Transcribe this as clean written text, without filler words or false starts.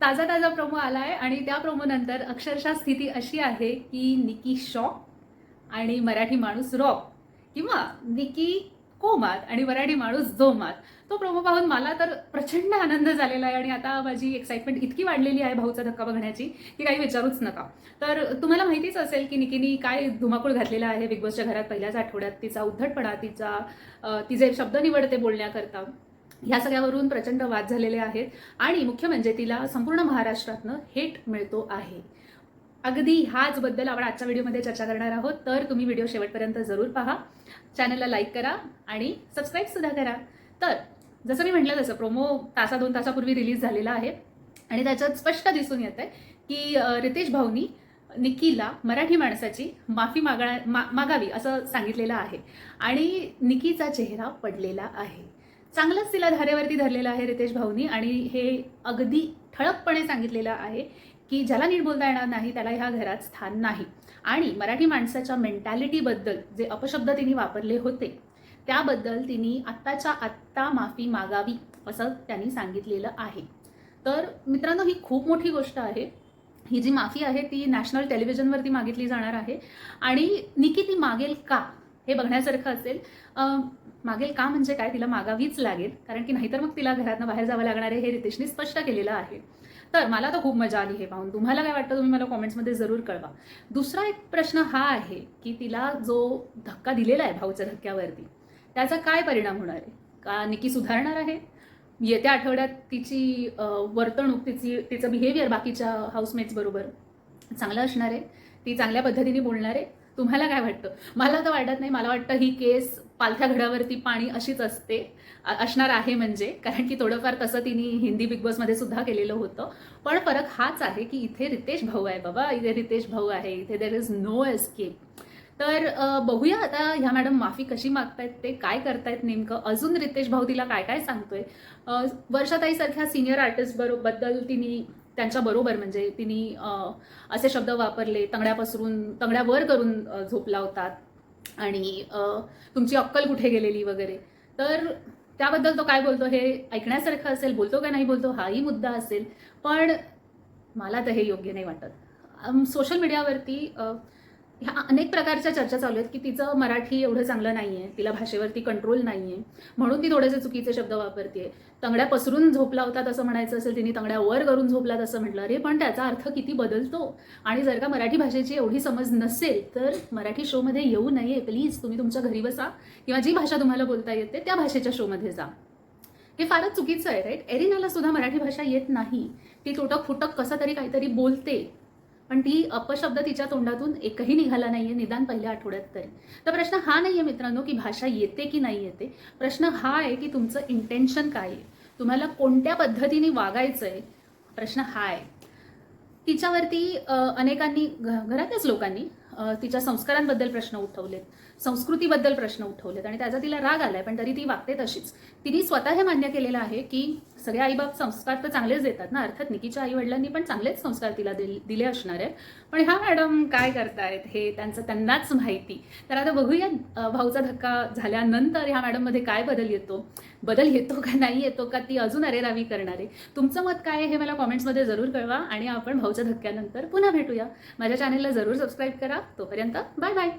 ताजा ताजा प्रोमो आलाय आणि त्या प्रोमो नंतर अक्षरशः स्थिती अशी आहे की निकी शॉक आणि मराठी माणूस रॉक किंवा निकी कोमात आणि मराठी माणूस जोमात. तो प्रोमो पाहून मला तर प्रचंड आनंद झालेला आहे आणि आता माझी एक्साइटमेंट इतकी वाढलेली आहे भाऊचा धक्का बघण्याची की काही विचारूच नका. तर तुम्हाला माहितीच असेल की निकीनी काय धुमाकूळ घातलेला आहे बिग बॉसच्या घरात पहिल्याच आठवड्यात. तिचा उद्धटपणा, तिचे शब्द निवडते बोलण्याकरता, ह्या सगळ्यावरून प्रचंड वाद झालेले आहेत आणि मुख्य म्हणजे तिला संपूर्ण महाराष्ट्रातनं हेट मिळतो आहे. अगदी ह्याचबद्दल आपण आजच्या व्हिडिओमध्ये चर्चा करणार आहोत. तर तुम्ही व्हिडिओ शेवटपर्यंत जरूर पहा, चॅनलला लाईक करा आणि सबस्क्राईबसुद्धा करा. तर जसं मी म्हटलं तसं प्रोमो तासा-2 तासापूर्वी रिलीज झालेला आहे आणि त्याच्यात स्पष्ट दिसून येत आहे की रितेश भाऊनी निकीला मराठी माणसाची माफी मागावी असं सांगितलेलं आहे आणि निकीचा चेहरा पडलेला आहे. चांगलंच तिला धारेवरती धरलेलं आहे रितेश भाऊनी आणि हे अगदी ठळकपणे सांगितलेलं आहे की ज्याला नीट बोलता येणार नाही त्याला ह्या घरात स्थान नाही. आणि मराठी माणसाच्या मेंटॅलिटीबद्दल जे अपशब्द तिने वापरले होते त्याबद्दल तिने आत्ताच्या आत्ता माफी मागावी असं त्यांनी सांगितलेलं आहे. तर मित्रांनो, ही खूप मोठी गोष्ट आहे. ही जी माफी आहे ती नॅशनल टेलिव्हिजनवरती मागितली जाणार आहे आणि निकी ती मागेल का हे बघण्यासारखं असेल. मागेल का म्हणजे काय, तिला मागावीच लागेल, कारण की नाहीतर मग तिला घरातनं बाहेर जावं लागणार आहे हे रितेशने स्पष्ट केलेलं आहे. तर मला तर खूप मजा आली हे पाहून. तुम्हाला काय वाटतं तुम्ही मला कॉमेंट्समध्ये जरूर कळवा. दुसरा एक प्रश्न हा आहे की तिला जो धक्का दिलेला आहे भाऊच्या धक्क्यावरती त्याचा काय परिणाम होणार आहे. का निकी सुधारणार आहे येत्या आठवड्यात? तिची वर्तणूक, तिचं बिहेवियर बाकीच्या हाऊसमेट्स बरोबर चांगलं असणार आहे, ती चांगल्या पद्धतीने बोलणार आहे? तुम्हाला काय वाटतं? मला तर वाटत नाही. मला वाटतं ही केस पालथ्या घडावरती पाणी अशीच असणार आहे, म्हणजे कारण की थोडंफार तसं तिने हिंदी बिग बॉसमध्ये सुद्धा केलेलं होतं. पण फरक हाच आहे की इथे रितेश भाऊ आहे बाबा, इथे रितेश भाऊ आहे, इथे देर इज नो एस्केप. तर बघूया आता ह्या मॅडम माफी कशी मागतायत, ते काय करतायत नेमकं, अजून रितेश भाऊ तिला काय काय सांगतोय. वर्षाताईसारख्या सिनियर आर्टिस्ट बद्दल तिने त्यांच्याबरोबर म्हणजे तिने असे शब्द वापरले, तंगड्यावर करून झोप लावतात आणि तुमची अक्कल कुठे गेलेली वगैरे. तर त्याबद्दल तो काय बोलतो हे ऐकण्यासारखं असेल, बोलतो का नाही बोलतो हाही मुद्दा असेल. पण मला तर हे योग्य नाही वाटत. सोशल मीडियावरती ह्या अनेक प्रकारच्या चर्चा चालू आहेत की तिचं मराठी एवढं चांगलं नाही आहे, तिला भाषेवरती कंट्रोल नाही आहे, म्हणून ती थोडेसे चुकीचे शब्द वापरते. तंगड्या पसरून झोपला होतात असं म्हणायचं असेल, तिने तंगड्यावर करून झोपलात असं म्हटलं. अरे पण त्याचा अर्थ किती बदलतो. आणि जर का मराठी भाषेची एवढी समज नसेल तर मराठी शोमध्ये येऊ नये प्लीज. तुम्ही तुमच्या घरी बसा किंवा जी भाषा तुम्हाला बोलता येते त्या भाषेच्या शोमध्ये जा. हे फारच चुकीचं आहे, राईट. एरिनाला सुद्धा मराठी भाषा येत नाही, ती तुटक फुटक कसं तरी काहीतरी बोलते, पण ती अपशब्द तिच्या तोंडातून एकही निघाला नाहीये निदान पहिल्या आठवड्यात तरी. तर प्रश्न हा नाहीये मित्रांनो की भाषा येते की नाही येते. प्रश्न हा आहे की तुमचं इंटेन्शन काय आहे, तुम्हाला कोणत्या पद्धतीने वागायचं आहे. प्रश्न हा आहे. तिच्यावरती अनेकांनी, घरातल्याच लोकांनी तिच्या संस्कारांबद्दल प्रश्न उठवलेत, संस्कृतीबद्दल प्रश्न उठवलेत आणि त्याचा तिला राग आलाय, पण तरी ती वागते तशीच. तिने स्वतः हे मान्य केलेलं आहे की सगळे आईबाप संस्कार तर चांगलेच देतात ना, अर्थात निकीच्या आई वडिलांनी पण चांगलेच संस्कार तिला दिले असणार आहेत, पण ह्या मॅडम काय करतायत हे त्यांनाच माहिती. तर आता बघूया भाऊचा धक्का झाल्यानंतर ह्या मॅडममध्ये काय बदल येतो का नाही येतो, का ती अजून अरेरावी करणार आहे. तुमचं मत काय आहे हे मला कॉमेंट्समध्ये जरूर कळवा आणि आपण भाऊच्या धक्क्यानंतर पुन्हा भेटूया. माझ्या चॅनेलला जरूर सबस्क्राईब करा. तोपर्यंत बाय बाय.